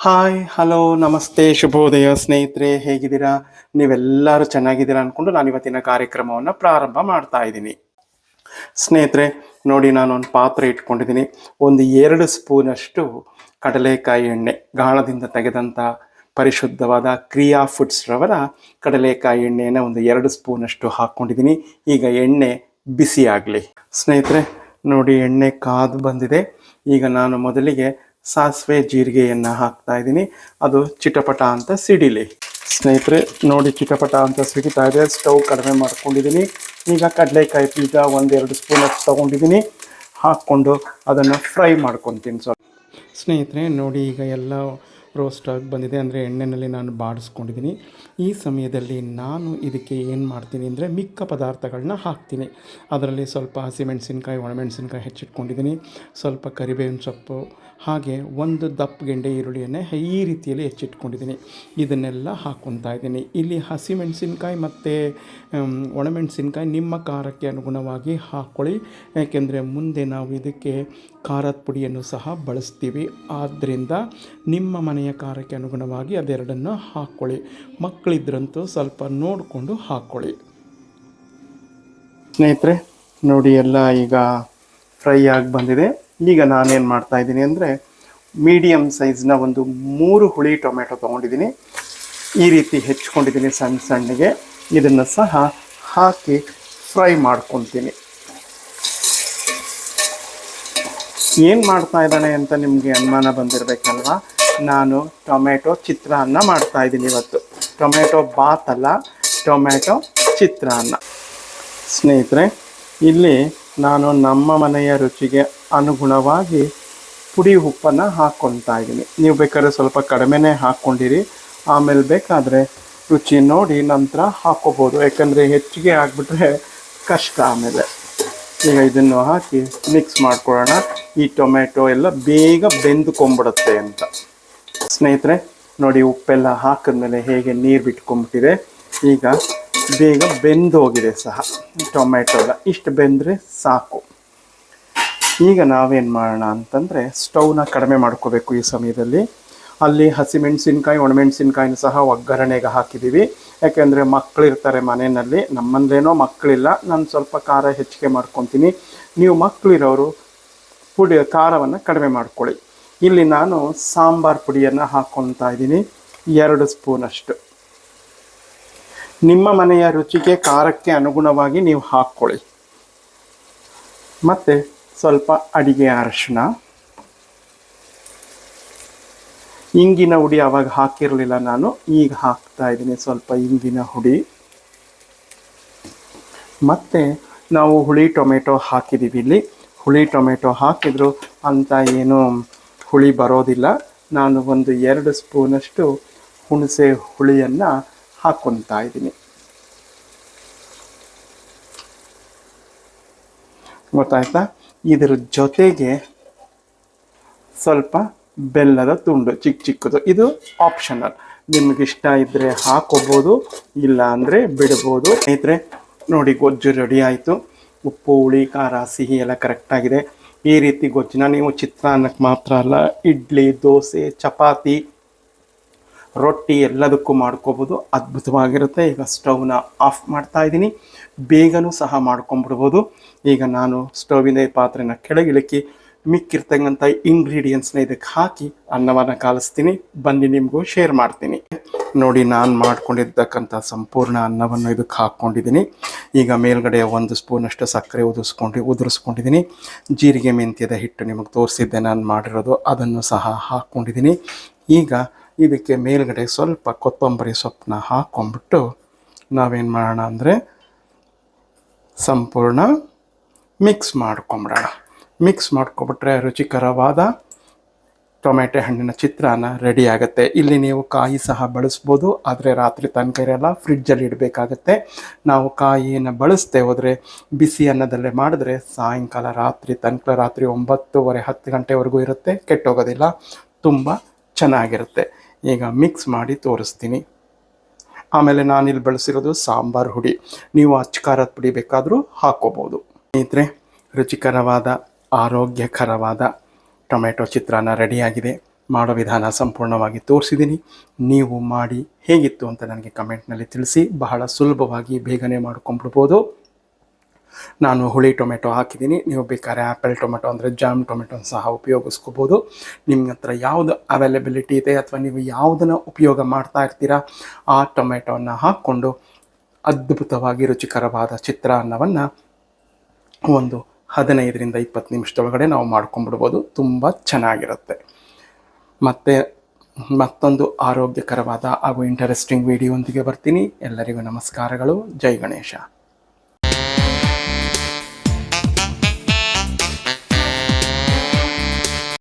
Hi hello ನಮಸ್ತೆ ಶುಭೋದಯ ಸ್ನೇಹಿತರೆ, ಹೇಗಿದ್ದೀರಾ? ನೀವೆಲ್ಲರೂ ಚೆನ್ನಾಗಿದ್ದೀರಾ ಅಂದ್ಕೊಂಡು ನಾನು ಇವತ್ತಿನ ಕಾರ್ಯಕ್ರಮವನ್ನು ಪ್ರಾರಂಭ ಮಾಡ್ತಾ ಇದ್ದೀನಿ. ಸ್ನೇಹಿತರೆ ನೋಡಿ, ನಾನೊಂದು ಪಾತ್ರೆ ಇಟ್ಕೊಂಡಿದ್ದೀನಿ. ಒಂದು 2 ಸ್ಪೂನಷ್ಟು ಕಡಲೆಕಾಯಿ ಎಣ್ಣೆ, ಗಾಣದಿಂದ ತೆಗೆದಂಥ ಪರಿಶುದ್ಧವಾದ ಕ್ರಿಯಾ ಫುಡ್ಸ್ ರವರ ಕಡಲೆಕಾಯಿ ಎಣ್ಣೆಯನ್ನು ಒಂದು 2 ಸ್ಪೂನಷ್ಟು ಹಾಕ್ಕೊಂಡಿದ್ದೀನಿ. ಈಗ ಎಣ್ಣೆ ಬಿಸಿ ಆಗಲಿ. ಸ್ನೇಹಿತರೆ ನೋಡಿ, ಎಣ್ಣೆ ಕಾದು ಬಂದಿದೆ. ಈಗ ನಾನು ಮೊದಲಿಗೆ ಸಾಸಿವೆ ಜೀರಿಗೆಯನ್ನು ಹಾಕ್ತಾ ಇದ್ದೀನಿ. ಅದು ಚಿಟಪಟ ಅಂತ ಸಿಡಿಲಿ. ಸ್ನೇಹಿತರೆ ನೋಡಿ, ಚಿಟಪಟ ಅಂತ ಸಿಡಿತಾ ಇದೆ. ಸ್ಟವ್ ಕಡಿಮೆ ಮಾಡ್ಕೊಂಡಿದ್ದೀನಿ. ಈಗ ಕಡಲೆಕಾಯಿ ಬೀಜ 1-2 ಸ್ಪೂನ್ ಅಷ್ಟು ತೊಗೊಂಡಿದ್ದೀನಿ. ಹಾಕ್ಕೊಂಡು ಅದನ್ನು ಫ್ರೈ ಮಾಡ್ಕೊತೀನಿ ಸ್ವಲ್ಪ. ಸ್ನೇಹಿತರೆ ನೋಡಿ, ಈಗ ಎಲ್ಲ ರೋಸ್ಟ್ ಆಗಿ ಬಂದಿದೆ, ಅಂದರೆ ಎಣ್ಣೆಯಲ್ಲಿ ನಾನು ಬಾಡಿಸ್ಕೊಂಡಿದ್ದೀನಿ. ಈ ಸಮಯದಲ್ಲಿ ನಾನು ಇದಕ್ಕೆ ಏನು ಮಾಡ್ತೀನಿ ಅಂದರೆ ಮಿಕ್ಕ ಪದಾರ್ಥಗಳನ್ನ ಹಾಕ್ತೀನಿ. ಅದರಲ್ಲಿ ಸ್ವಲ್ಪ ಹಸಿಮೆಣಸಿನ್ಕಾಯಿ, ಒಣಮೆಣಸಿನ್ಕಾಯಿ ಹೆಚ್ಚಿಟ್ಕೊಂಡಿದ್ದೀನಿ, ಸ್ವಲ್ಪ ಕರಿಬೇವಿನ ಸೊಪ್ಪು, ಹಾಗೆ ಒಂದು ದಪ್ಪ ಗೆಂಡೆ ಈರುಳ್ಳಿಯನ್ನು ಈ ರೀತಿಯಲ್ಲಿ ಹೆಚ್ಚಿಟ್ಕೊಂಡಿದ್ದೀನಿ. ಇದನ್ನೆಲ್ಲ ಹಾಕ್ಕೊತಾ ಇದ್ದೀನಿ. ಇಲ್ಲಿ ಹಸಿಮೆಣಸಿನ್ಕಾಯಿ ಮತ್ತು ಒಣಮೆಣಸಿನ್ಕಾಯಿ ನಿಮ್ಮ ಖಾರಕ್ಕೆ ಅನುಗುಣವಾಗಿ ಹಾಕ್ಕೊಳ್ಳಿ, ಯಾಕೆಂದರೆ ಮುಂದೆ ನಾವು ಇದಕ್ಕೆ ಖಾರದ ಪುಡಿಯನ್ನು ಸಹ ಬಳಸ್ತೀವಿ. ಆದ್ದರಿಂದ ನಿಮ್ಮ ಮನೆಯ ಖಾರಕ್ಕೆ ಅನುಗುಣವಾಗಿ ಅದೆರಡನ್ನು ಹಾಕ್ಕೊಳ್ಳಿ. ಮಕ್ಕಳಿದ್ರಂತೂ ಸ್ವಲ್ಪ ನೋಡಿಕೊಂಡು ಹಾಕ್ಕೊಳ್ಳಿ. ಸ್ನೇಹಿತರೆ ನೋಡಿ, ಎಲ್ಲ ಈಗ ಫ್ರೈ ಆಗಿ ಬಂದಿದೆ. ಈಗ ನಾನೇನು ಮಾಡ್ತಾಯಿದ್ದೀನಿ ಅಂದರೆ ಮೀಡಿಯಮ್ ಸೈಜ್ನ ಒಂದು 3 ಹುಳಿ ಟೊಮೆಟೊ ತೊಗೊಂಡಿದ್ದೀನಿ. ಈ ರೀತಿ ಹೆಚ್ಕೊಂಡಿದ್ದೀನಿ ಸಣ್ಣ ಸಣ್ಣಗೆ. ಇದನ್ನು ಸಹ ಹಾಕಿ ಫ್ರೈ ಮಾಡ್ಕೊತೀನಿ. ಏನು ಮಾಡ್ತಾ ಇದ್ದಾನೆ ಅಂತ ನಿಮಗೆ ಅನುಮಾನ ಬಂದಿರಬೇಕಲ್ವ. ನಾನು ಟೊಮೆಟೊ ಚಿತ್ರಾನ್ನ ಮಾಡ್ತಾಯಿದ್ದೀನಿ ಇವತ್ತು. ಟೊಮೆಟೊ ಬಾತ್ ಅಲ್ಲ, ಟೊಮೆಟೊ ಚಿತ್ರಾನ್ನ. ಸ್ನೇಹಿತರೆ ಇಲ್ಲಿ ನಾನು ನಮ್ಮ ಮನೆಯ ರುಚಿಗೆ ಅನುಗುಣವಾಗಿ ಪುಡಿ ಉಪ್ಪನ್ನು ಹಾಕ್ಕೊತಾ ಇದ್ದೀನಿ. ನೀವು ಬೇಕಾದ್ರೆ ಸ್ವಲ್ಪ ಕಡಿಮೆನೇ ಹಾಕ್ಕೊಂಡಿರಿ, ಆಮೇಲೆ ಬೇಕಾದರೆ ರುಚಿ ನೋಡಿ ನಂತರ ಹಾಕ್ಕೋಬೋದು. ಯಾಕಂದರೆ ಹೆಚ್ಚಿಗೆ ಆಗಿಬಿಟ್ರೆ ಕಷ್ಟ ಆಮೇಲೆ. ಈಗ ಇದನ್ನು ಹಾಕಿ ಮಿಕ್ಸ್ ಮಾಡ್ಕೊಳ್ಳೋಣ. ಈ ಟೊಮೆಟೊ ಎಲ್ಲ ಬೇಗ ಬೆಂದುಕೊಂಬಿಡುತ್ತೆ ಅಂತ. ಸ್ನೇಹಿತರೆ ನೋಡಿ, ಉಪ್ಪೆಲ್ಲ ಹಾಕಿದ್ಮೇಲೆ ಹೇಗೆ ನೀರು ಬಿಟ್ಕೊಂಬಿಟ್ಟಿದೆ. ಈಗ ಬೇಗ ಬೆಂದೋಗಿದೆ ಸಹ ಟೊಮೆಟೊ ಎಲ್ಲ. ಇಷ್ಟು ಬೆಂದರೆ ಸಾಕು. ಈಗ ನಾವೇನು ಮಾಡೋಣ ಅಂತಂದರೆ ಸ್ಟವ್ನ ಕಡಿಮೆ ಮಾಡ್ಕೋಬೇಕು ಈ ಸಮಯದಲ್ಲಿ. ಅಲ್ಲಿ ಹಸಿಮೆಣಸಿನ್ಕಾಯಿ, ಒಣಮೆಣಸಿನ್ಕಾಯಿನೂ ಸಹ ಒಗ್ಗರಣೆಗೆ ಹಾಕಿದ್ದೀವಿ. ಯಾಕೆಂದರೆ ಮಕ್ಕಳಿರ್ತಾರೆ ಮನೆಯಲ್ಲಿ. ನಮ್ಮನೇನೋ ಮಕ್ಕಳಿಲ್ಲ, ನಾನು ಸ್ವಲ್ಪ ಖಾರ ಹೆಚ್ಚಿಗೆ ಮಾಡ್ಕೊತೀನಿ. ನೀವು ಮಕ್ಕಳಿರೋರು ಖಾರವನ್ನು ಕಡಿಮೆ ಮಾಡ್ಕೊಳ್ಳಿ. ಇಲ್ಲಿ ನಾನು ಸಾಂಬಾರು ಪುಡಿಯನ್ನು ಹಾಕ್ಕೊತಾ ಇದ್ದೀನಿ, 2 ಸ್ಪೂನಷ್ಟು. ನಿಮ್ಮ ಮನೆಯ ರುಚಿಗೆ ಖಾರಕ್ಕೆ ಅನುಗುಣವಾಗಿ ನೀವು ಹಾಕ್ಕೊಳ್ಳಿ. ಮತ್ತು ಸ್ವಲ್ಪ ಅಡಿಗೆ ಅರಶಿನ, ಇಂಗಿನ ಹುಡಿ ಆವಾಗ ಹಾಕಿರಲಿಲ್ಲ ನಾನು, ಈಗ ಹಾಕ್ತಾ ಇದ್ದೀನಿ ಸ್ವಲ್ಪ ಇಂಗಿನ ಹುಡಿ. ಮತ್ತು ನಾವು ಹುಳಿ ಟೊಮೆಟೊ ಹಾಕಿದ್ದೀವಿ. ಇಲ್ಲಿ ಹುಳಿ ಟೊಮೆಟೊ ಹಾಕಿದ್ರು ಅಂತ ಏನು ಹುಳಿ ಬರೋದಿಲ್ಲ. ನಾನು ಒಂದು 2 ಸ್ಪೂನಷ್ಟು ಹುಣಸೆ ಹುಳಿಯನ್ನು ಹಾಕ್ಕೊತಾ ಇದ್ದೀನಿ. ಗೊತ್ತಾಯ್ತಾ? ಇದರ ಜೊತೆಗೆ ಸ್ವಲ್ಪ ಬೆಲ್ಲದ ತುಂಡು ಚಿಕ್ಕ ಚಿಕ್ಕದು. ಇದು ಆಪ್ಷನಲ್, ನಿಮಗಿಷ್ಟ ಇದ್ದರೆ ಹಾಕೋಬೋದು, ಇಲ್ಲ ಅಂದರೆ ಬಿಡ್ಬೋದು. ಸ್ನೇಹಿತರೆ ನೋಡಿ, ಗೊಜ್ಜು ರೆಡಿ ಆಯಿತು. ಉಪ್ಪು, ಹುಳಿ, ಖಾರ, ಸಿಹಿ ಎಲ್ಲ ಕರೆಕ್ಟಾಗಿದೆ. ಈ ರೀತಿ ಗೊಜ್ಜನ್ನ ನೀವು ಚಿತ್ರಾನ್ನಕ್ಕೆ ಮಾತ್ರ ಅಲ್ಲ, ಇಡ್ಲಿ, ದೋಸೆ, ಚಪಾತಿ, ರೊಟ್ಟಿ ಎಲ್ಲದಕ್ಕೂ ಮಾಡ್ಕೋಬೋದು. ಅದ್ಭುತವಾಗಿರುತ್ತೆ. ಈಗ ಸ್ಟವ್ನ ಆಫ್ ಮಾಡ್ತಾ ಇದ್ದೀನಿ. ಬೇಗನೂ ಸಹ ಮಾಡ್ಕೊಂಬಿಡ್ಬೋದು. ಈಗ ನಾನು ಸ್ಟವ್ವಿನ ಪಾತ್ರೆನ ಕೆಳಗಿಳಕಿ ಮಿಕ್ಕಿರ್ತಕ್ಕಂಥ ಇಂಗ್ರೀಡಿಯೆಂಟ್ಸ್ನ ಇದಕ್ಕೆ ಹಾಕಿ ಅನ್ನವನ್ನು ಕಾಲಿಸ್ತೀನಿ. ಬನ್ನಿ ನಿಮಗೂ ಶೇರ್ ಮಾಡ್ತೀನಿ. ನೋಡಿ, ನಾನು ಮಾಡ್ಕೊಂಡಿರ್ತಕ್ಕಂಥ ಸಂಪೂರ್ಣ ಅನ್ನವನ್ನು ಇದಕ್ಕೆ ಹಾಕ್ಕೊಂಡಿದ್ದೀನಿ. ಈಗ ಮೇಲ್ಗಡೆ 1 ಸ್ಪೂನಷ್ಟು ಸಕ್ಕರೆ ಉದುರಿಸ್ಕೊಂಡಿದ್ದೀನಿ. ಜೀರಿಗೆ ಮೆಂತ್ಯದ ಹಿಟ್ಟು ನಿಮಗೆ ತೋರಿಸಿದ್ದೆ ನಾನು ಮಾಡಿರೋದು, ಅದನ್ನು ಸಹ ಹಾಕ್ಕೊಂಡಿದ್ದೀನಿ. ಈಗ ಇದಕ್ಕೆ ಮೇಲ್ಗಡೆ ಸ್ವಲ್ಪ ಕೊತ್ತಂಬರಿ ಸೊಪ್ಪನ್ನ ಹಾಕ್ಕೊಂಬಿಟ್ಟು ನಾವೇನು ಮಾಡೋಣ ಅಂದರೆ ಸಂಪೂರ್ಣ ಮಿಕ್ಸ್ ಮಾಡ್ಕೊಂಬಿಡೋಣ. ಮಿಕ್ಸ್ ಮಾಡ್ಕೊಬಿಟ್ರೆ ರುಚಿಕರವಾದ ಟೊಮೆಟೊ ಹಣ್ಣಿನ ಚಿತ್ರಾನ್ನ ರೆಡಿ ಆಗುತ್ತೆ. ಇಲ್ಲಿ ನೀವು ಕಾಯಿ ಸಹ ಬಳಸ್ಬೋದು, ಆದರೆ ರಾತ್ರಿ ತನಕ ಇರಲ್ಲ, ಫ್ರಿಡ್ಜಲ್ಲಿ ಇಡಬೇಕಾಗತ್ತೆ. ನಾವು ಕಾಯಿಯನ್ನು ಬಳಸದೆ ಹೋದರೆ ಬಿಸಿ ಅನ್ನದಲ್ಲೇ ಮಾಡಿದ್ರೆ ಸಾಯಂಕಾಲ ರಾತ್ರಿ 9:30 10 ಗಂಟೆವರೆಗೂ ಇರುತ್ತೆ, ಕೆಟ್ಟೋಗೋದಿಲ್ಲ, ತುಂಬ ಚೆನ್ನಾಗಿರುತ್ತೆ. ಈಗ ಮಿಕ್ಸ್ ಮಾಡಿ ತೋರಿಸ್ತೀನಿ. ಆಮೇಲೆ ನಾನಿಲ್ಲಿ ಬಳಸಿರೋದು ಸಾಂಬಾರು ಹುಡಿ, ನೀವು ಅಚ್ಚ ಖಾರದ ಪುಡಿ ಬೇಕಾದರೂ ಹಾಕ್ಕೋಬೋದು. ಸ್ನೇಹಿತರೆ, ರುಚಿಕರವಾದ ಆರೋಗ್ಯಕರವಾದ ಟೊಮೆಟೊ ಚಿತ್ರಾನ್ನ ರೆಡಿಯಾಗಿದೆ. ಮಾಡೋ ವಿಧಾನ ಸಂಪೂರ್ಣವಾಗಿ ತೋರಿಸಿದ್ದೀನಿ. ನೀವು ಮಾಡಿ ಹೇಗಿತ್ತು ಅಂತ ನನಗೆ ಕಮೆಂಟ್ನಲ್ಲಿ ತಿಳಿಸಿ. ಬಹಳ ಸುಲಭವಾಗಿ ಬೇಗನೆ ಮಾಡ್ಕೊಂಬಿಡ್ಬೋದು. ನಾನು ಹುಳಿ ಟೊಮೆಟೊ ಹಾಕಿದ್ದೀನಿ. ನೀವು ಬೇಕಾದ್ರೆ ಆ್ಯಪಲ್ ಟೊಮೆಟೊ ಅಂದರೆ ಜಾಮ್ ಟೊಮೆಟೊನ ಸಹ ಉಪಯೋಗಿಸ್ಕೋಬೋದು. ನಿಮ್ಮ ಹತ್ರ ಯಾವುದು ಅವೈಲಬಿಲಿಟಿ ಇದೆ ಅಥವಾ ನೀವು ಯಾವುದನ್ನು ಉಪಯೋಗ ಮಾಡ್ತಾ ಇರ್ತೀರಾ ಆ ಟೊಮೆಟೊನ ಹಾಕ್ಕೊಂಡು ಅದ್ಭುತವಾಗಿ ರುಚಿಕರವಾದ ಚಿತ್ರಾನ್ನವನ್ನು ಒಂದು 15ರಿಂದ 20 ನಿಮಿಷದೊಳಗಡೆ ನಾವು ಮಾಡ್ಕೊಂಬಿಡ್ಬೋದು. ತುಂಬ ಚೆನ್ನಾಗಿರುತ್ತೆ. ಮತ್ತು ಮತ್ತೊಂದು ಆರೋಗ್ಯಕರವಾದ ಹಾಗೂ ಇಂಟರೆಸ್ಟಿಂಗ್ ವಿಡಿಯೋ ಒಂದಿಗೆ ಬರ್ತೀನಿ. ಎಲ್ಲರಿಗೂ ನಮಸ್ಕಾರಗಳು. ಜೈ ಗಣೇಶ.